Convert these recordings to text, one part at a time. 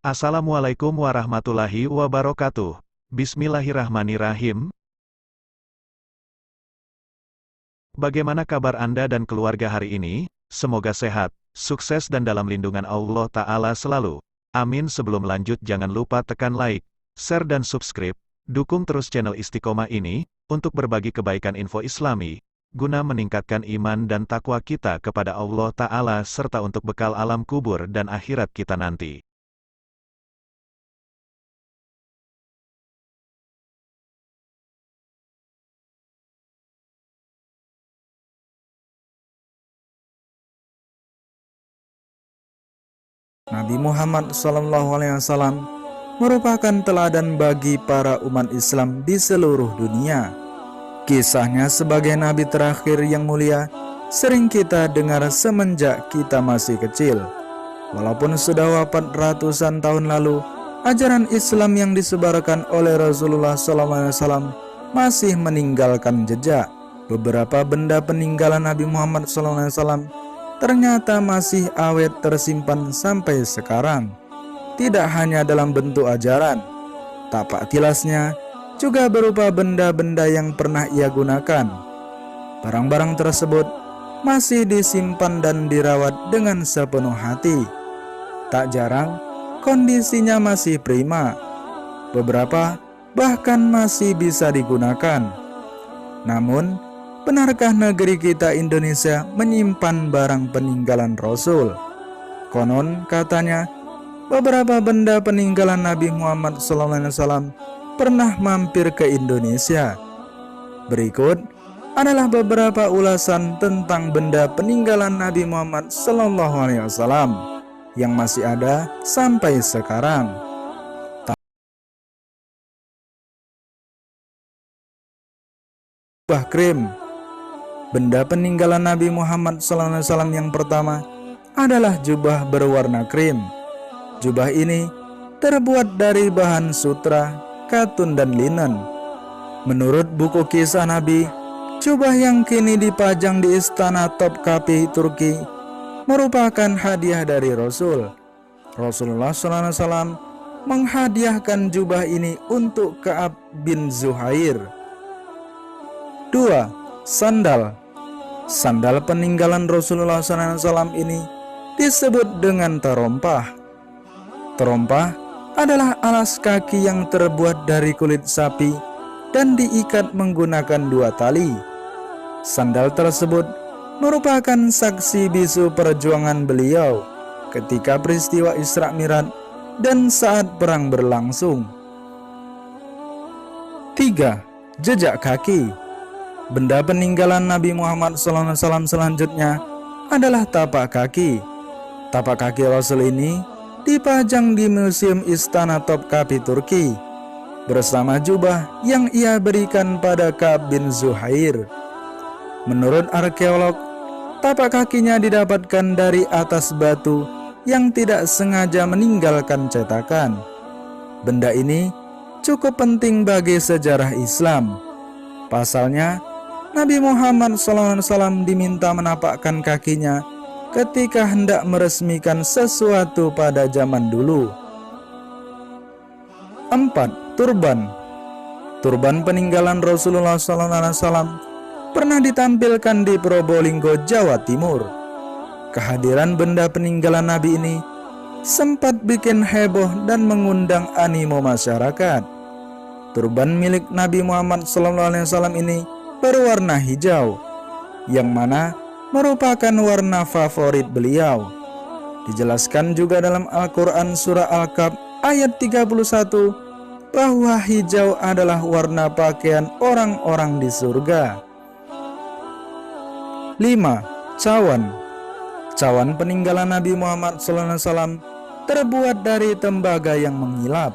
Assalamualaikum warahmatullahi wabarakatuh. Bismillahirrahmanirrahim. Bagaimana kabar Anda dan keluarga hari ini? Semoga sehat, sukses dan dalam lindungan Allah Ta'ala selalu. Amin. Sebelum lanjut jangan lupa tekan like, share dan subscribe. Dukung terus channel Istiqomah ini, untuk berbagi kebaikan info Islami, guna meningkatkan iman dan takwa kita kepada Allah Ta'ala serta untuk bekal alam kubur dan akhirat kita nanti. Nabi Muhammad SAW merupakan teladan bagi para umat Islam di seluruh dunia. Kisahnya sebagai Nabi terakhir yang mulia sering kita dengar semenjak kita masih kecil. Walaupun sudah wafat ratusan tahun lalu, ajaran Islam yang disebarkan oleh Rasulullah SAW masih meninggalkan jejak. Beberapa benda peninggalan Nabi Muhammad SAW ternyata masih awet tersimpan sampai sekarang. Tidak hanya dalam bentuk ajaran, tapak tilasnya juga berupa benda-benda yang pernah ia gunakan. Barang-barang tersebut masih disimpan dan dirawat dengan sepenuh hati. Tak jarang kondisinya masih prima. Beberapa bahkan masih bisa digunakan. Namun, benarkah negeri kita Indonesia menyimpan barang peninggalan Rasul? Konon katanya, beberapa benda peninggalan Nabi Muhammad SAW pernah mampir ke Indonesia. Berikut adalah beberapa ulasan tentang benda peninggalan Nabi Muhammad SAW yang masih ada sampai sekarang. Jubah krim. Benda peninggalan Nabi Muhammad SAW yang pertama adalah jubah berwarna krim. Jubah ini terbuat dari bahan sutra, katun dan linen. Menurut buku kisah Nabi, jubah yang kini dipajang di Istana Topkapi, Turki merupakan hadiah dari Rasul. Rasulullah SAW menghadiahkan jubah ini untuk Ka'ab bin Zuhair. 2. Sandal. Sandal peninggalan Rasulullah SAW ini disebut dengan terompah. Terompah adalah alas kaki yang terbuat dari kulit sapi dan diikat menggunakan 2 tali. Sandal tersebut merupakan saksi bisu perjuangan beliau ketika peristiwa Isra Mi'raj dan saat perang berlangsung. 3. Jejak kaki. Benda peninggalan Nabi Muhammad SAW selanjutnya adalah tapak kaki. Tapak kaki Rasul ini dipajang di Museum Istana Topkapi, Turki bersama jubah yang ia berikan pada Ka'ab bin Zuhair. Menurut arkeolog, tapak kakinya didapatkan dari atas batu yang tidak sengaja meninggalkan cetakan. Benda ini cukup penting bagi sejarah Islam. Pasalnya, Nabi Muhammad SAW diminta menapakkan kakinya ketika hendak meresmikan sesuatu pada zaman dulu. 4. Turban. Turban peninggalan Rasulullah SAW pernah ditampilkan di Probolinggo, Jawa Timur. Kehadiran benda peninggalan Nabi ini sempat bikin heboh dan mengundang animo masyarakat. Turban milik Nabi Muhammad SAW ini berwarna hijau, yang mana merupakan warna favorit beliau. Dijelaskan juga dalam Al-Quran surah Al-Kahf ayat 31 bahwa hijau adalah warna pakaian orang-orang di surga. 5. Cawan. Cawan peninggalan Nabi Muhammad SAW terbuat dari tembaga yang mengilap.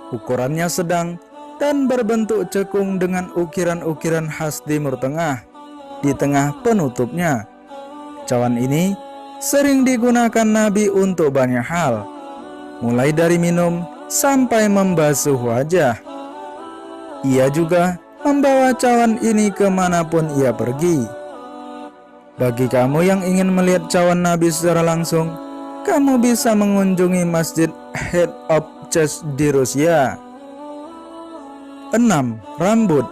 Ukurannya sedang dan berbentuk cekung dengan ukiran-ukiran khas Timur Tengah di tengah penutupnya. Cawan ini sering digunakan Nabi untuk banyak hal, mulai dari minum sampai membasuh wajah. Ia juga membawa cawan ini kemanapun ia pergi. Bagi kamu yang ingin melihat cawan Nabi secara langsung, kamu bisa mengunjungi Masjid head of chess di Rusia. 6. Rambut.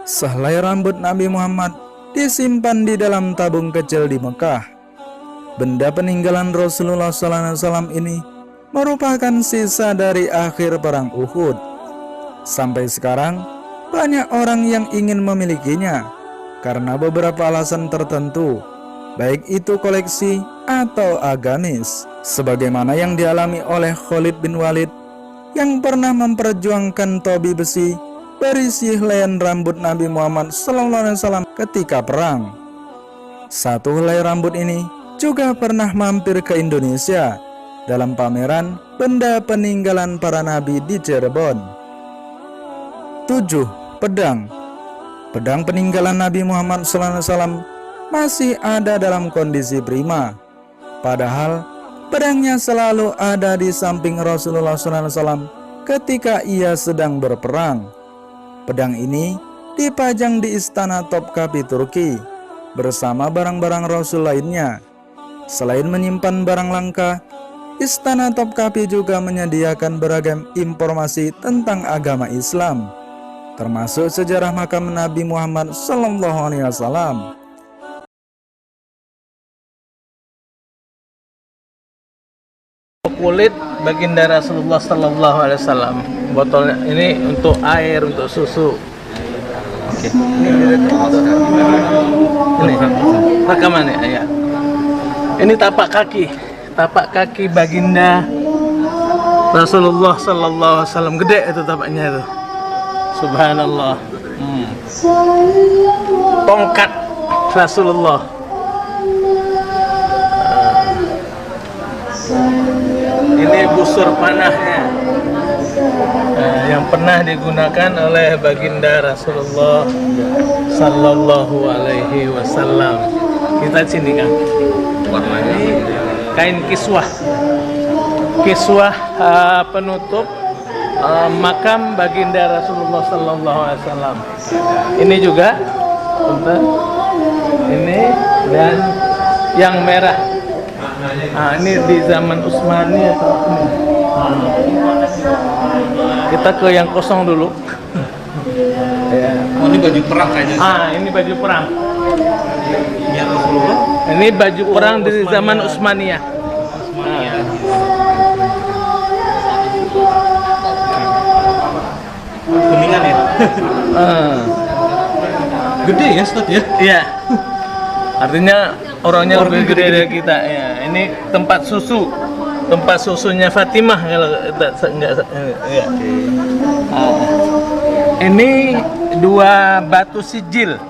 Sehelai rambut Nabi Muhammad disimpan di dalam tabung kecil di Mekah. Benda peninggalan Rasulullah SAW ini merupakan sisa dari akhir perang Uhud. Sampai sekarang, banyak orang yang ingin memilikinya karena beberapa alasan tertentu, baik itu koleksi atau agamis, sebagaimana yang dialami oleh Khalid bin Walid yang pernah memperjuangkan topi besi berisi helaian rambut Nabi Muhammad SAW ketika perang. Satu helai rambut ini juga pernah mampir ke Indonesia dalam pameran benda peninggalan para nabi di Cirebon. 7. Pedang. Pedang peninggalan Nabi Muhammad SAW masih ada dalam kondisi prima, padahal pedangnya selalu ada di samping Rasulullah SAW ketika ia sedang berperang. Pedang ini dipajang di Istana Topkapi Turki bersama barang-barang Rasul lainnya. Selain menyimpan barang langka, Istana Topkapi juga menyediakan beragam informasi tentang agama Islam, termasuk sejarah makam Nabi Muhammad SAW. Kulit baginda Rasulullah Sallallahu Alaihi Wasallam. Botolnya ini untuk air, untuk susu. Oke. Ini rekaman ya. Ini tapak kaki baginda Rasulullah Sallallahu Alaihi Wasallam. Gede itu tapaknya itu. Subhanallah. Tongkat Rasulullah. Ini busur panahnya yang pernah digunakan oleh baginda Rasulullah Sallallahu Alaihi Wasallam. Kita sini kan warnanya kain kiswah penutup makam baginda Rasulullah Sallallahu Alaihi Wasallam. Ini juga ini dan yang merah. Ini di zaman Utsmani atau kita ke yang kosong dulu. Ya. Oh, ini baju perang kayaknya. Ini baju perang. Ya, Rasulullah. Ini baju perang di zaman Utsmaniyah. Kuningan ya. Gede ya, Ustaz ya? Iya. Artinya orangnya lebih gede dari kita ya. Ini tempat susunya Fatimah kalau enggak ya. Ini dua batu sijil.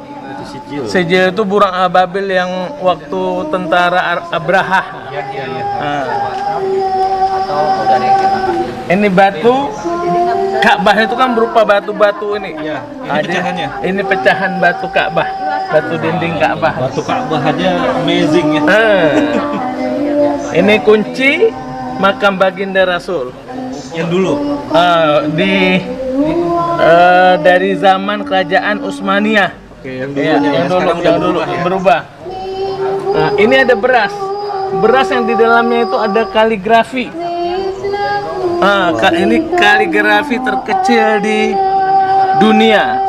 Sijil itu burung ababil yang waktu tentara Abraha. Ini batu Ka'bah itu kan berupa batu-batu ini. Ini pecahannya. Ini pecahan batu Ka'bah, batu dinding Ka'bah. Batu Ka'bah aja amazing ya. Ini kunci makam baginda Rasul. Yang dulu. Dari zaman kerajaan Utsmaniyah. Oke, yang dulu berubah. Nah, ini ada beras. Beras yang di dalamnya itu ada kaligrafi. Ini kaligrafi terkecil di dunia.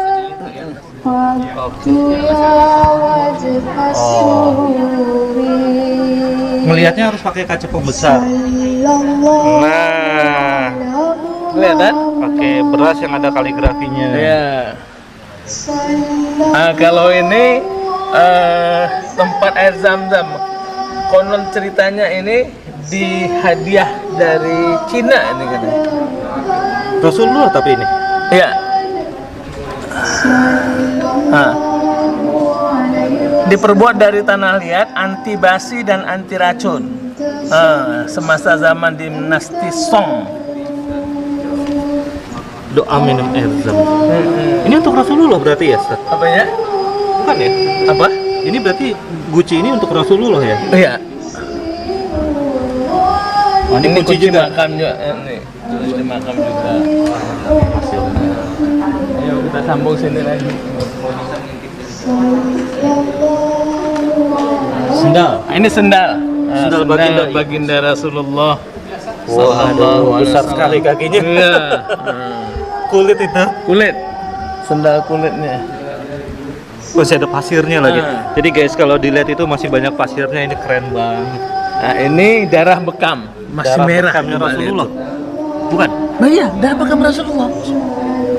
Melihatnya harus pakai kaca pembesar. Nah, kelihatan? Pakai beras yang ada kaligrafinya. Ya. Kalau ini tempat air Zam-Zam. Konon ceritanya ini dihadiah dari Cina ini katanya. Rasulullah tapi ini. Iya. Diperbuat dari tanah liat, anti basi dan anti racun. Semasa zaman dinasti Song. Doa minum air Zam-Zam. Ini untuk Rasulullah berarti ya, Ustaz? Apanya? Bukan ya? Apa? Ini berarti guci ini untuk Rasulullah ya? Iya. Ini kunci juga. Makam juga. Ini makam juga. Ayo kita sambung sini lagi. Sendal. Ini sendal. Sendal Baginda Rasulullah Sallallahu alaihi besar wasallam. sekali kakinya. Iya. Kulit itu. Kulit. Sendal kulitnya. Masih ada pasirnya lagi. Ah. Jadi guys, kalau dilihat itu masih banyak pasirnya, ini keren banget. Nah, ini darah bekam, masih Darah merah. bekamnya Coba Rasulullah. lihat Bukan. tuh. Nah, iya, darah bekam Rasulullah.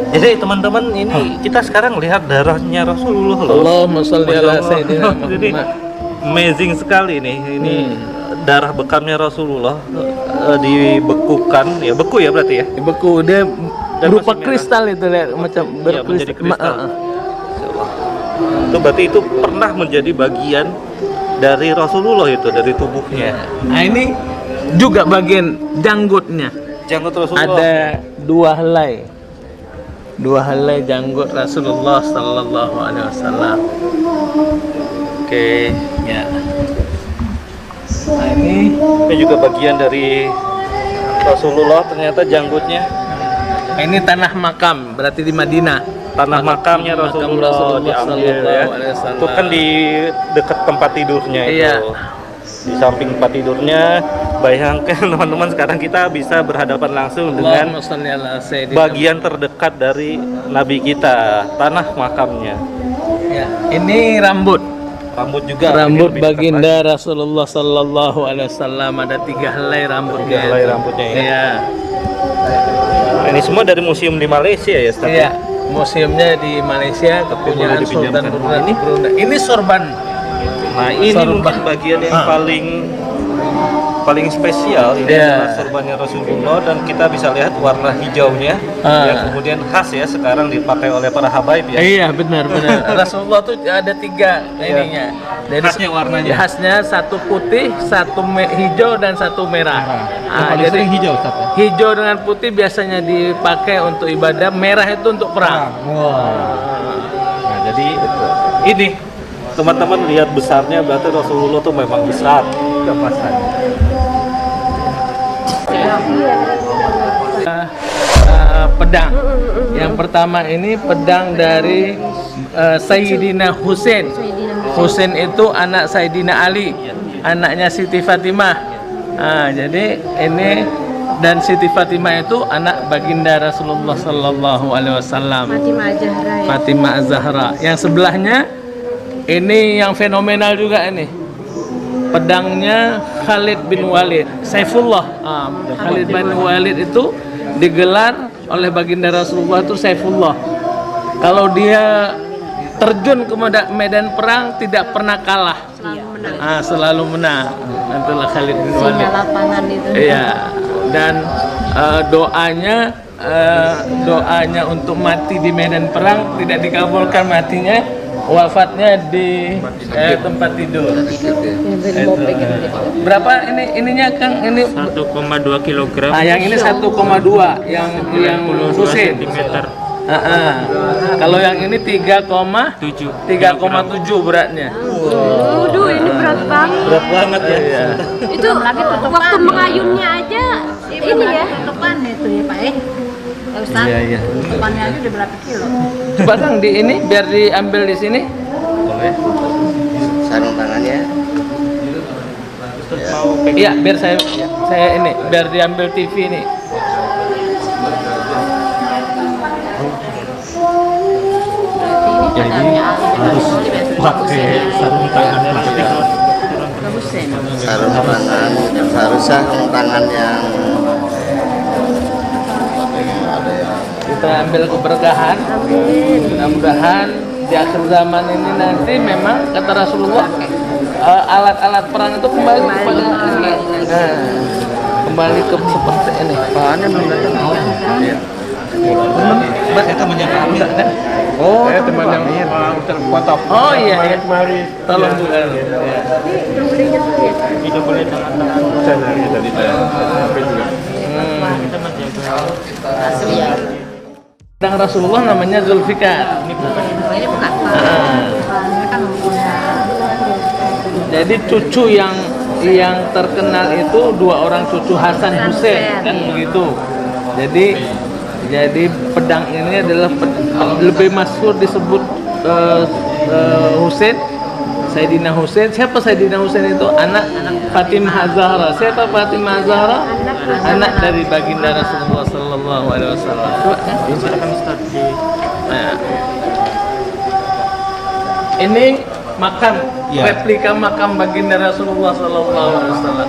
Jadi teman-teman, ini kita sekarang lihat darahnya Rasulullah loh. Allahumma sholli Masya ala Allah. sayyidina Jadi Muhammad. amazing sekali nih. Ini darah bekamnya Rasulullah dibekukan, ya beku ya berarti ya. Beku dia Dan berupa masih merah. kristal itu lihat macam Iya, menjadi kristal. Ma- Itu berarti itu pernah menjadi bagian dari Rasulullah itu, dari tubuhnya. Nah, ini juga bagian janggutnya. Janggut Rasulullah. Ada dua helai janggut Rasulullah sallallahu alaihi wasallam. Oke. Ya. Nah, ini juga bagian dari Rasulullah ternyata janggutnya. ini tanah makam, berarti di Madinah. Tanah makamnya Makam Rasulullah diambil ya. sallallahu alaihi wasallam. Itu kan di dekat tempat tidurnya itu. Iya. Di samping tempat tidurnya, bayangkan teman-teman sekarang kita bisa berhadapan langsung dengan Allahumma sholli ala sayyidina bagian terdekat dari Nabi kita, tanah makamnya. Ya, ini rambut. Rambut juga. Rambut ini lebih baginda Rasulullah sallallahu alaihi wasallam, ada 3 helai rambutnya. 3 helai rambutnya ya. Iya. terdekat. Ini semua dari museum di Malaysia ya, Ustaz? Iya. Museumnya di Malaysia, kepunyaan boleh dipinjamkan. Sultan Brunei. Ini sorban. Nah, ini Sorban. mungkin bagian yang paling spesial ini Iya. adalah sorbannya Rasulullah, dan kita bisa lihat warna hijaunya yang kemudian khas ya sekarang dipakai oleh para habaib ya. Iya, benar. Rasulullah tuh ada 3 ininya. Jadi Khasnya warnanya. Khasnya 1 putih, 1 hijau dan 1 merah. Jadi hijau, Ustaz. hijau dengan putih biasanya dipakai untuk ibadah, merah itu untuk perang. Nah, jadi ini teman-teman lihat besarnya, berarti Rasulullah tuh memang besar kepasannya. Pedang. Yang pertama ini pedang dari Sayyidina Husain. Husain itu anak Sayyidina Ali, anaknya Siti Fatimah. Jadi ini, dan Siti Fatimah itu anak baginda Rasulullah sallallahu alaihi wasallam. Fatimah Zahra ya. Fatimah Az-Zahra. Yang sebelahnya ini yang fenomenal juga ini. Pedangnya Khalid bin Walid, Saifullah. Khalid bin Walid itu digelar oleh baginda Rasulullah itu Saifullah. Kalau dia terjun ke medan perang tidak pernah kalah. Selalu menang. Itulah Khalid bin Singa Walid. lapangan itu. Iya. Dan doanya untuk mati di medan perang tidak dikabulkan, matinya wafatnya di tempat tidur. Itu. Berapa ininya Kang? Ini 1,2 kilogram. yang ini 1,2 yang Husain. Kalau yang ini 3,7 beratnya. Waduh, ini berat banget. Berat banget ya. Iya. Itu waktu mengayunnya aja ini ya. Depan itu ya Pak ya Ustaz. Iya. Depannya aja udah berapa kilo? Coba Kang di ini biar diambil di sini. Boleh. Sarung tangannya Iya, biar saya ini biar diambil TV ini. Jadi harus pakai sarung tangannya. sarung tangan harusnya sarung tangan yang Kita ambil keberkahan. Mudah-mudahan di akhir zaman ini nanti memang kata Rasulullah alat-alat perang itu kembali kepada kembali ke seperti ini. Bahannya belum datang. Saya temannya Pak Amir. Oh, teman yang terpotong. Oh iya. Tolong juga. Itu boleh tangan-tangan saya tadi Pedang Rasulullah namanya Zulfikar. Ini bukan kan Jadi cucu yang terkenal itu 2 orang cucu Hasan Hussein kan begitu. Jadi pedang ini adalah lebih masyhur disebut Hussein, Sayyidina Hussein. Siapa Sayyidina Hussein itu? Anak Fatimah Az-Zahra. Siapa Fatimah Az-Zahra? anak anak dari baginda Rasulullah Sallallahu Alaihi Wasallam. Nah, ini makam, replika makam baginda Rasulullah Sallallahu Alaihi Wasallam.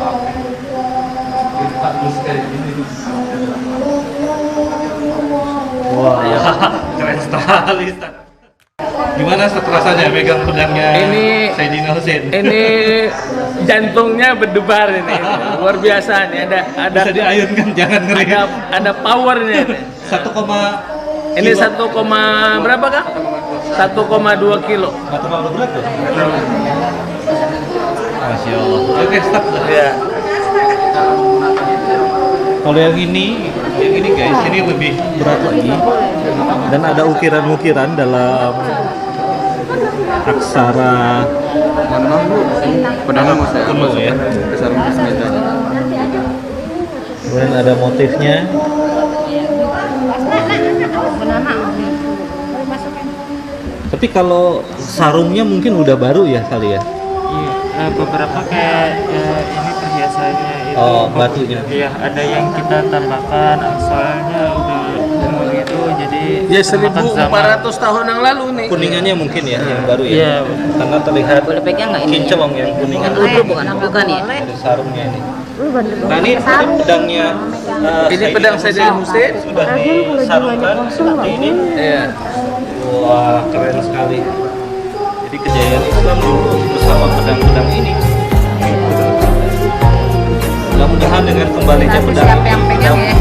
Wah, keren sekali. Ustaz. Gimana Ustaz rasanya megang pedangnya Ini- Sayyidina Husain? Ini jantungnya berdebar ini, luar biasa nih. Ada Bisa diayunkan, jangan ngeri. ada powernya ini. 1, Ini 1, berapa Kak? 1,2 kilo. nggak terlalu berat tuh. Masya Allah. Oke, Ustaz. Ya. Kalau yang ini guys, ini lebih berat lagi. Dan ada ukiran-ukiran dalam aksara kuno ya. Kemudian ada motifnya. Tapi kalau sarungnya mungkin udah baru ya kali ya. Iya, beberapa kayak ini perhiasannya itu. Oh, batunya. Iya, ada yang kita tambahkan soalnya udah begitu jadi Ya semakan zaman. 1400 tahun yang lalu nih. Kuningannya mungkin ya yang baru ya. Iya. Karena terlihat Boleh pegang nggak ini? kinclong yang kuningan. Bukan ya? Ada sarungnya ini. Nah ini pedangnya Ini pedang Sayyidina Husain. sudah disarungkan seperti ini. Iya. Wah, keren sekali. Jadi kejayaan Islam dulu bersama pedang-pedang ini. Mudah-mudahan dengan kembalinya pedang Siapa yang pegang ya?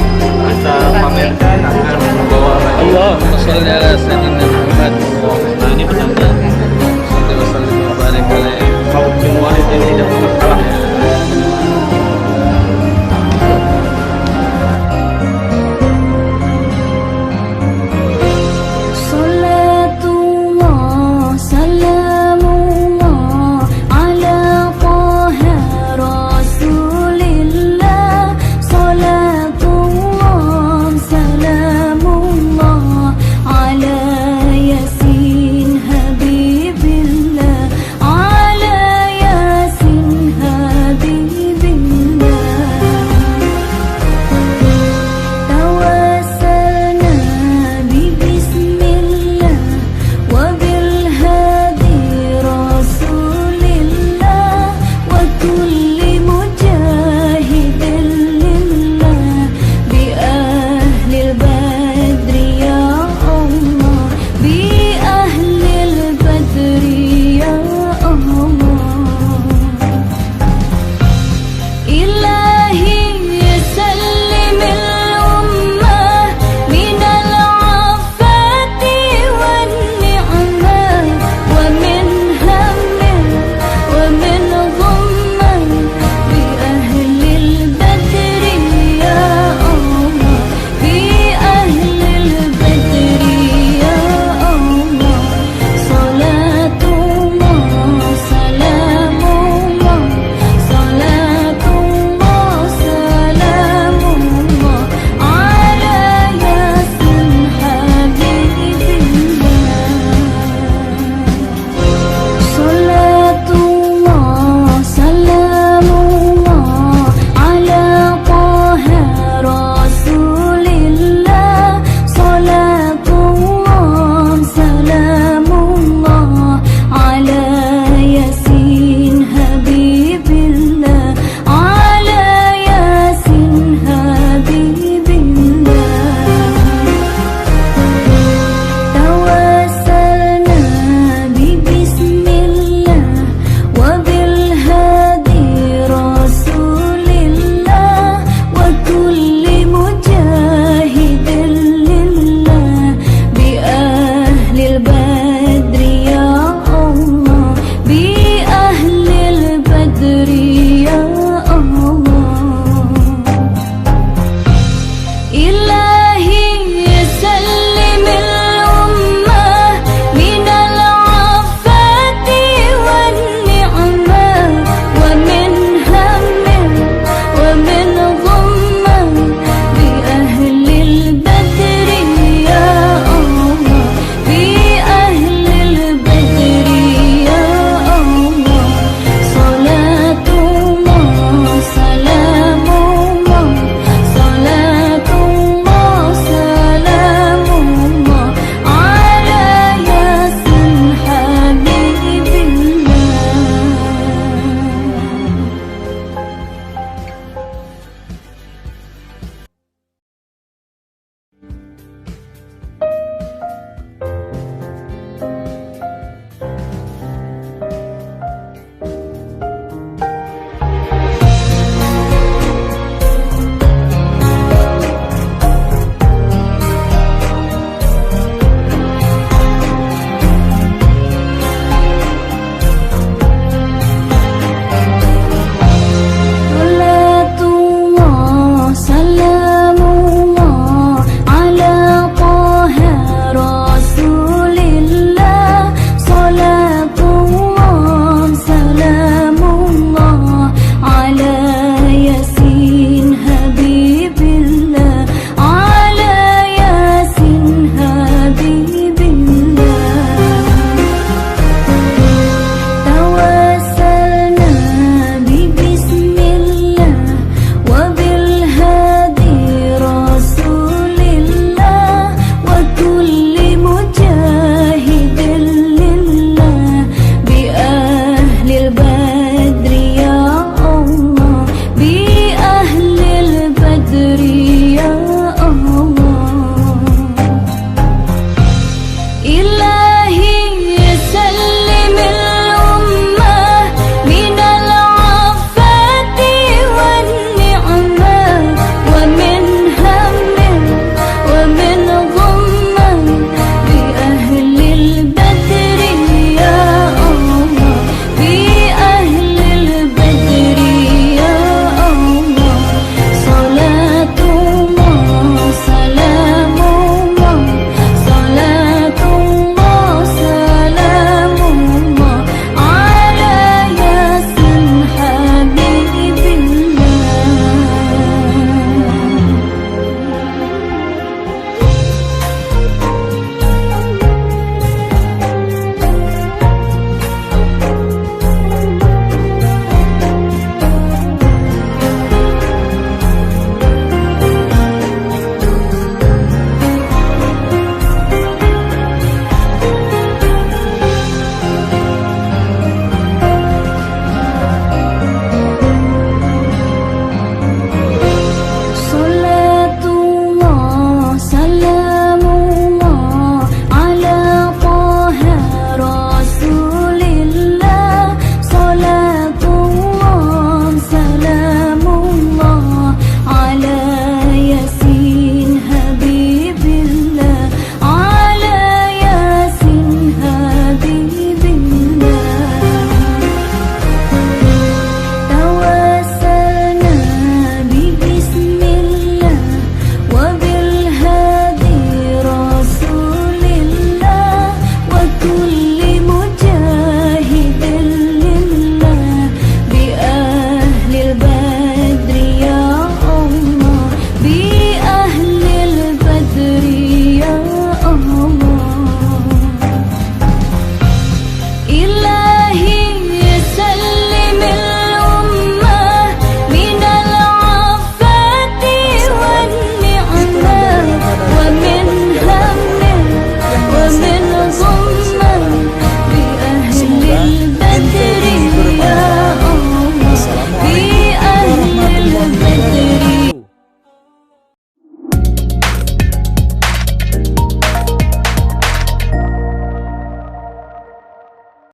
kita pamerkan akan membawa lagi. Allahumma sholli ala sayyidina Muhammad. Nah ini pedangnya. Sallallahu alaihi wasallam. Khalid bin Walid yang tidak pernah